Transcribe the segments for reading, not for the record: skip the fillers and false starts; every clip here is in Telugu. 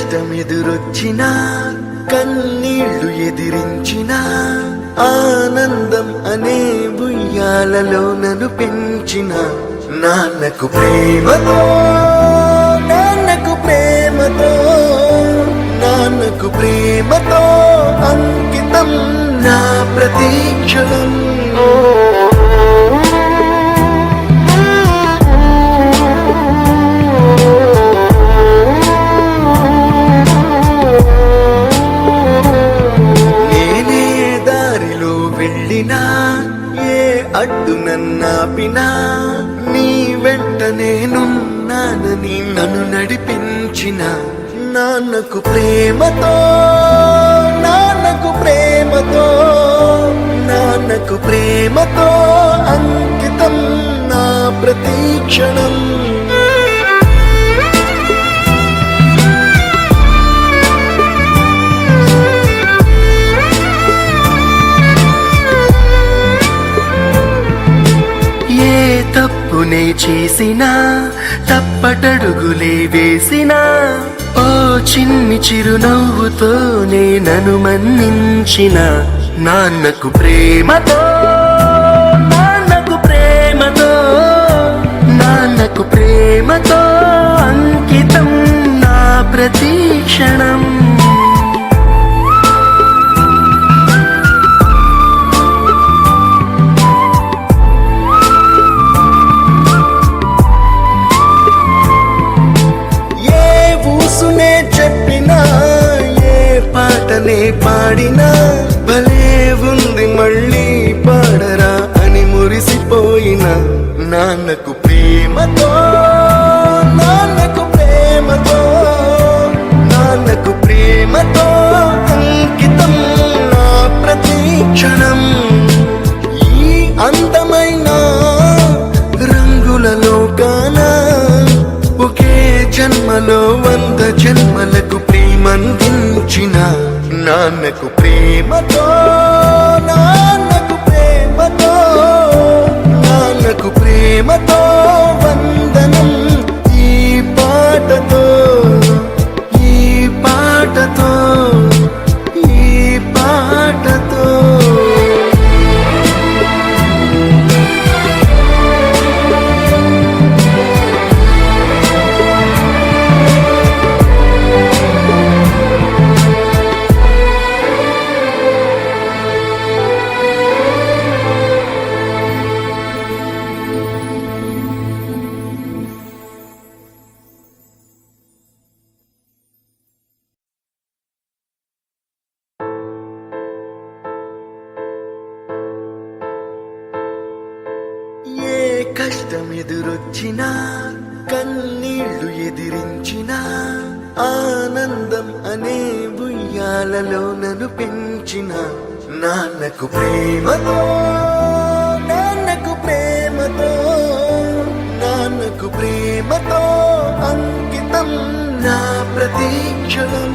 కష్టమెదురొచ్చినా కన్నీళ్లు ఎదిరించినా ఆనందం అనే ఉయ్యాలలో నన్ను పెంచిన నాన్నకు ప్రేమతో నాన్నకు ప్రేమతో నాన్నకు ప్రేమతో అంకితం నా ప్రతీక్షణం. ఏ అడ్డు నన్నాపినా నీ వెంట నేనున్నానని నన్ను నడిపించిన నాన్నకు ప్రేమతో నాన్నకు ప్రేమతో నాన్నకు ప్రేమతో అంకితం నా ప్రతీక్షణం. తప్పునే చేసినా తప్పటడుగులే వేసినా ఓ చిన్ని చిరునవ్వుతోనే నన్ను మన్నించిన నాన్నకు ప్రేమతో నాన్నకు ప్రేమతో నాన్నకు ప్రేమతో అంకితం నా ప్రతీక్షణం. పాటనే పాడినా భలే ఉంది మళ్ళీ పాడరా అని మురిసిపోయిన నాన్నకు ప్రేమతో నాన్నకు ప్రేమతో నాన్నకు ప్రేమతో అంకితం నా ప్రతీక్షణం. ఈ అందమైన రంగుల లోకాన ఒకే జన్మలో 100 జన్మలకు ప్రేమందించిన నాన్నకు ప్రేమతో నాన్నకు ప్రేమతో నాన్నకు ప్రేమతో వందనం. ఈ పాటతో ఈ పాటతో ఈ పాటతో కష్టమెదురొచ్చినా కన్నీళ్లు ఎదిరించినా ఆనందం అనే ఉయ్యాలలో నన్ను పెంచిన నాన్నకు ప్రేమతో నాన్నకు ప్రేమతో నాన్నకు ప్రేమతో అంకితం నా ప్రతీక్షణం.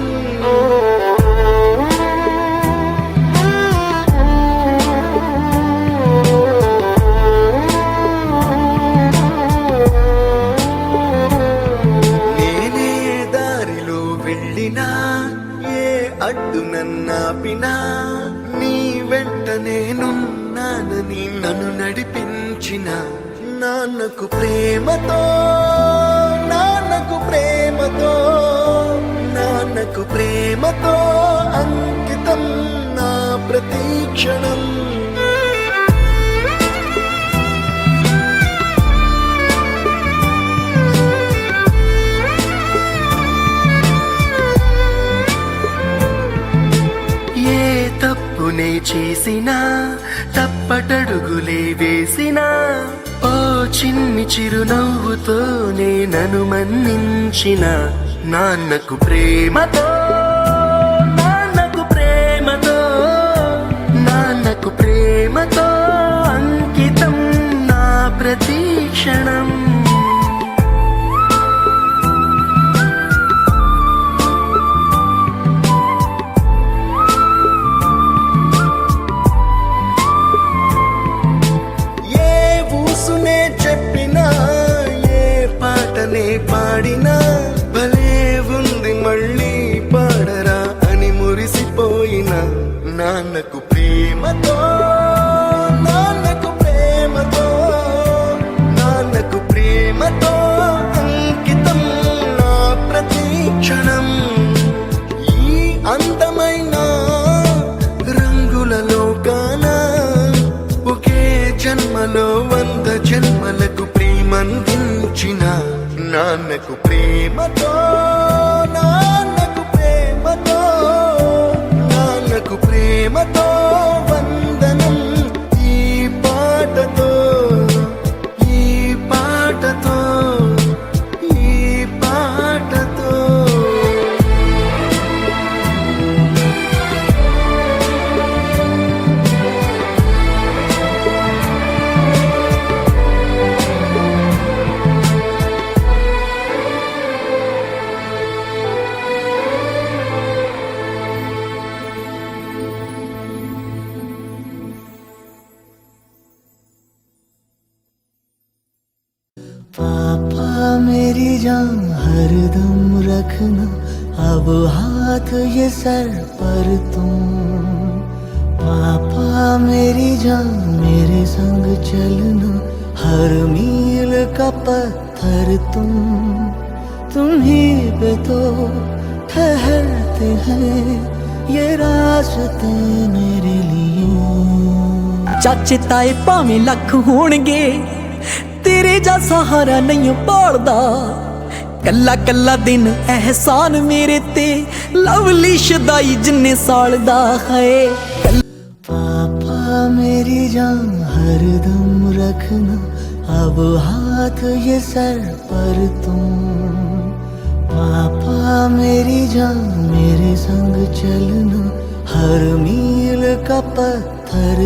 అడ్డు నన్నాపినా నీ వెంట నేనున్నానని నన్ను నడిపించిన నాన్నకు ప్రేమతో నాన్నకు ప్రేమతో నాన్నకు ప్రేమతో అంకితం నా ప్రతీక్షణం. తప్పునే చేసినా తప్పటడుగులే వేసినా ఓ చిన్ని చిరునవ్వుతోనే నన్ను మన్నించిన నాన్నకు ప్రేమతో నాన్నకు ప్రేమతో నాన్నకు ప్రేమతో అంకితం నా ప్రతీక్షణం. పాటనే పాడినా భలే ఉంది మళ్ళీ జన్మలకు ప్రేమందించిన నాన్నకు ప్రేమతో, నాన్నకు ప్రేమతో, నాన్నకు ప్రేమతో వందనం. ఈ పాటతో, ఈ పాటతో, ఈ పాటతో. पापा मेरी जान हरदम रखना, अब हाथ ये सर पर तुम. पापा मेरी जान मेरे संग चलना, हर मील का पत्थर तुम ही पे तो ठहरते हैं ये रास्ते मेरे लिए. चाचे ताए भावें लख होणगे, तेरे जा सहारा नहीं पालदा. कल्ला कल्ला दिन एहसान मेरे ते, लवली शदाई जिन्ने साल दा है. पापा मेरी जान हरदम रखना, अब हाथ ये सर पर तुम. पापा मेरी जान मेरे संग चलना, हर मील का पत्थर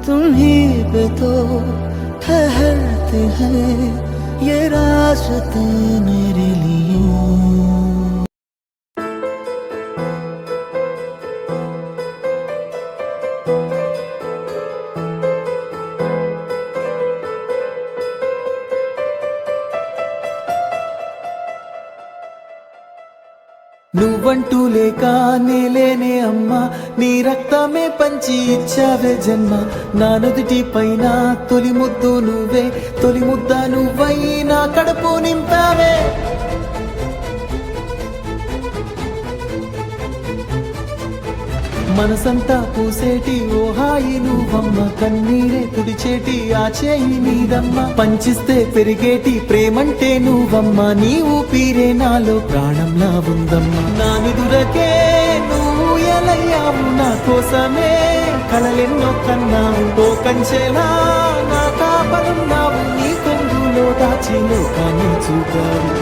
तुम ही पे तो ठहरते हैं ये रास्ते मेरे लिए. నువ్వంటూ లేక నేలేనే అమ్మా, నీ రక్తమే పంచి ఇచ్చావే జన్మ. నా నుదుటి పైన తొలి ముద్దు నువ్వే, తొలి ముద్ద నువ్వై నా కడుపు నింపావే. మనసంతా పూసేటి ఓ హాయి నువ్వమ్మ, కన్నీరే తుడిచేటి ఆ చేయి నీదమ్మ. పంచిస్తే పెరిగేటి ప్రేమంటే నువ్వమ్మ, నీ ఊపిరే నాలో ప్రాణంలా ఉందమ్మ. నా నిదురకే నువ్వు ఎలయ్యావు, నా కోసమే కలలెన్నో కన్నావు. ఓ కంచెలా నా కాపలున్నావు, నీ కొంగులో దాచి లోకాన్ని చూపావు.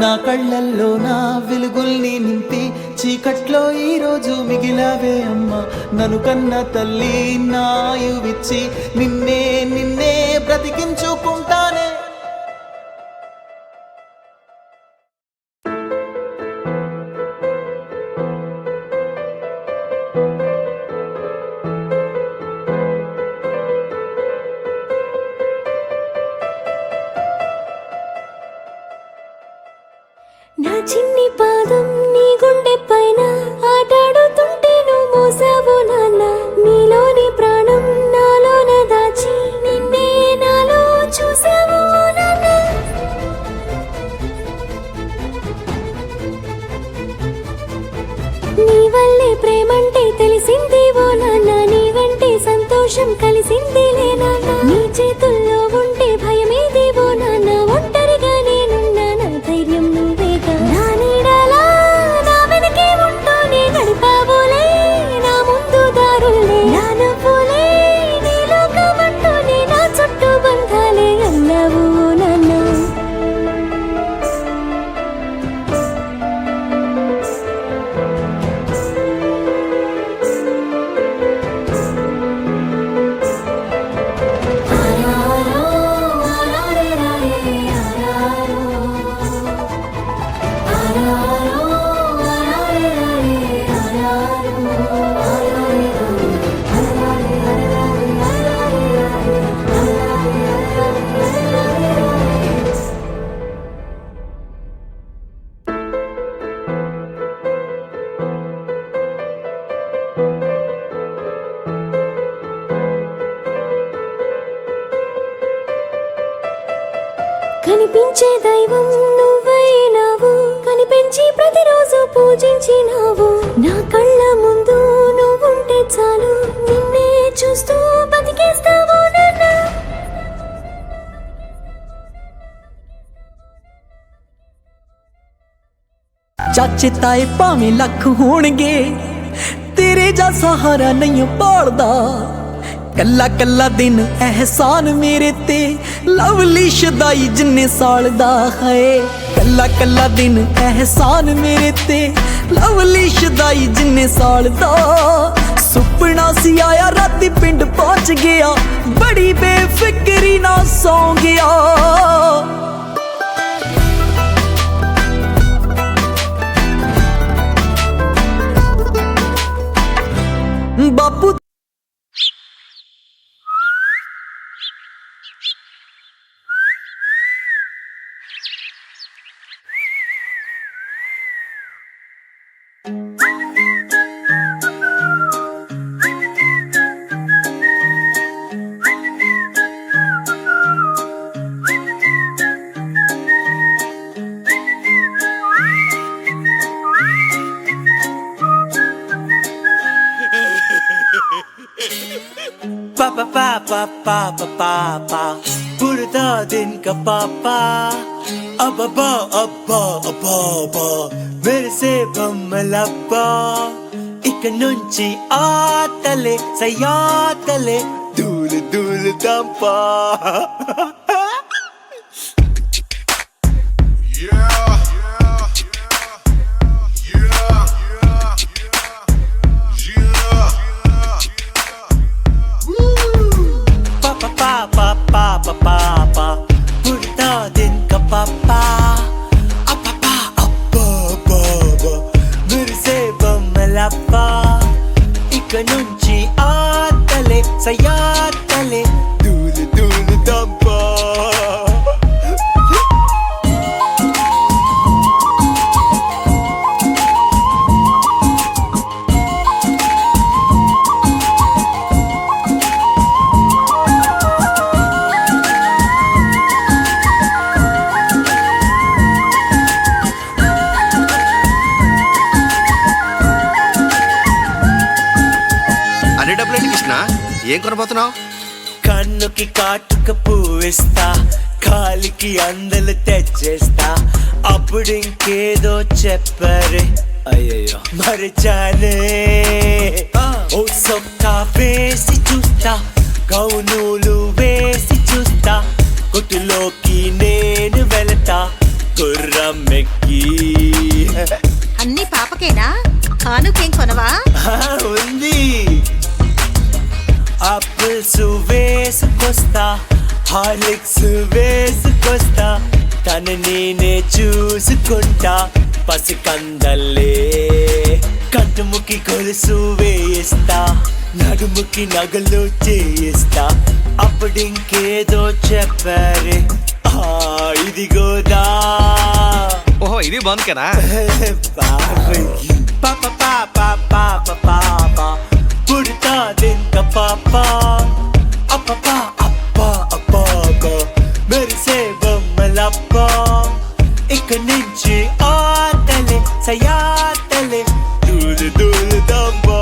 నా కళ్ళల్లో నా వెలుగుల్ని నింపి చీకట్లో ఈ రోజు మిగిలావే అమ్మ. నన్ను కన్న తల్లి నాయువిచ్చి నిన్నే నిన్నే బ్రతికించుకుంటానే. నా చిన్ని పాదం నీ గుండె పైన ఆటాడుతుంటే నువ్వు మోసావు నాన్న. నీలోని ప్రాణం నాలోన దాచి నిన్నే నాలో చూసావు నాన్న. నీ వల్లే ప్రేమంటే తెలిసింది ఓ నాన్న, నీవంటే సంతోషం కలిసిందిలే నాన్న. నీ చేతుల్లో ఉంటే భయమేది ఓ నాన్న, ఒంటరిగా నేనున్నా నా ధైర్యం నువ్వేగా. నా నీడలా నా వెనకే ఉంటూనే నడిపావులే నా ముందు దారుల్నే. నా నవ్వులే నీ లోకమంటూనే నా చుట్టూ బంధాలే అన్నావు నాన్న. ఆరారా కనిపించే దైవం నువ్వైనావు, కనిపించి ప్రతిరోజు పూజించినావు. నా కళ్ళ ముందు నువ్వుంటే చాలు, నిన్నే చూస్తూ బతికేస్తావు నన్ను. ਚਾਚੇ ਤਾਏ ਭਾਵੇਂ ਲੱਖ ਹੋਣਗੇ ਤੇਰੇ ਜਾ ਸਹਾਰਾ ਨਹੀਂ ਪਾਲਦਾ ਕੱਲਾ ਕੱਲਾ ਦਿਨ ਅਹਿਸਾਨ ਮੇਰੇ ਤੇ ਲਵਲੀ ਸ਼ਦਾਈ ਜਿੰਨੇ ਸਾਲ ਦਾ ਹੈ ਕੱਲਾ ਕੱਲਾ ਦਿਨ ਅਹਿਸਾਨ ਮੇਰੇ ਤੇ ਲਵਲੀ ਸ਼ਦਾਈ ਜਿੰਨੇ ਸਾਲ ਦਾ ਸੁਪਨਾ ਸੀ ਆਇਆ ਰਾਤੀ ਪਿੰਡ ਪਹੁੰਚ ਗਿਆ ਬੜੀ ਬੇਫਿਕਰੀ ਨਾਲ ਸੌਂ ਗਿਆ ਬਾਪੂ Papa papa papa papa Burada din ka papa Ababa abba abba abba Mere se bammalappa Ika nunchi aatale sayatale Dulu dulu dampa Papa, burada din ka papa Apapa, appa, baba Mere se bammalappa Ika nunchi aatale sayatale Dulu dulu dampa ఏం కొనబోతున్నావు కన్నుకి కాటుక పువ్విస్తా కాలికి అందలు తెచ్చేస్తా అప్పుడు ఇంకేదో చెప్పరే అయ్యయ్యో మరిచానే ఓ సొక్కా వేసి చూస్తా గౌనులు వేసి చూస్తా కొట్టులోకి నేను వెళతా గుర్రం ఎక్కి అన్ని పాపకేనా కానుకేం కొనవా ఉంది ఆపిల్స్ వేసుకొస్తా హార్లిక్స్ వేసుకొస్తా తను నేనే చూసుకుంటా పసికందల్లే కంటుముకి గొలుసు వేయిస్తా నడుముకి నగలు చేయిస్తా అప్పుడు ఇంకేదో చెప్పారే ఇదిగోదా ఓహో ఇది బాగుందికేనా పాప పాప పాప పాప Burada din ka papa Apapa appa appa Mere se bammalappa Ika nunchi aatale sayatale Dulu dulu dampa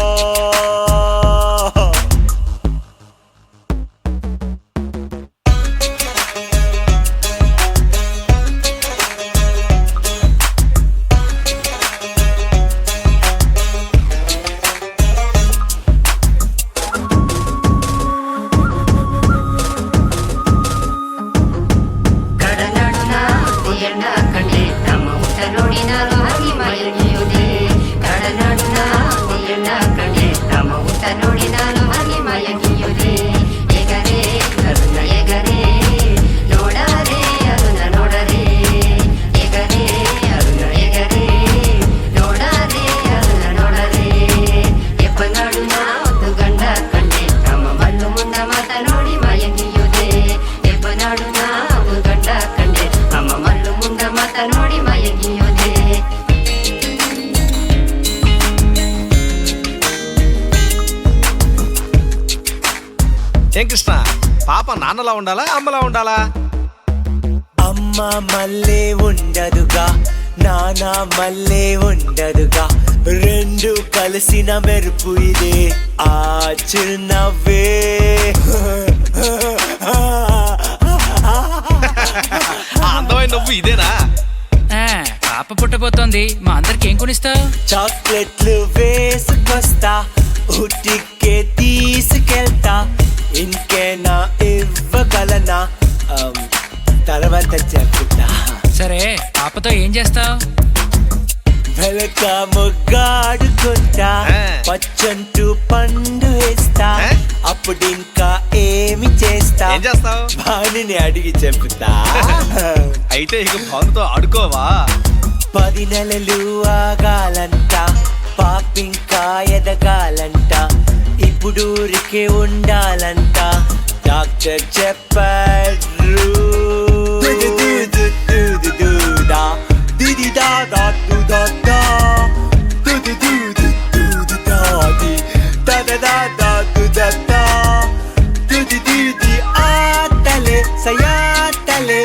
ఏం కృష్ణ పాప నాన్నలా ఉండాలా అమ్మలా ఉండాలా అమ్మ అమ్మ మళ్ళీ ఉండదుగా, నాన్న మళ్ళీ ఉండదుగా, రెండు కలిసిన మెరుపు ఇదే ఆ చిరునవ్వే. ఆ అందమైన నువ్వు ఇదేనా? పాప పుట్టబోతోంది, మా అందరికి ఏం కొనిస్తావు? చాక్లెట్లు వేసుకొస్తా, ఊటికే తీసుకెళ్తా, ఇంకేనా ఇవ్వగలనా తర్వాత చెప్తా. సరే, పాపతో ఏం చేస్తావు? వెలక ముగ్గాడుకుంటా, పచ్చంటూ పండు వేస్తా, అప్పుడు ఇంకా ఏమి చేస్తా? ఏం చేస్తావు? భానుని అడిగి చెప్తా. అయితే ఇక భానుతో ఆడుకోవా? 10 నెలలు ఆగాలంట, పాపింకా ఎదగాలంట, ఇప్పుడు ఊరికే ఉండాలంట, డాక్టర్ చెప్పారు. ఆటలే సయాటలే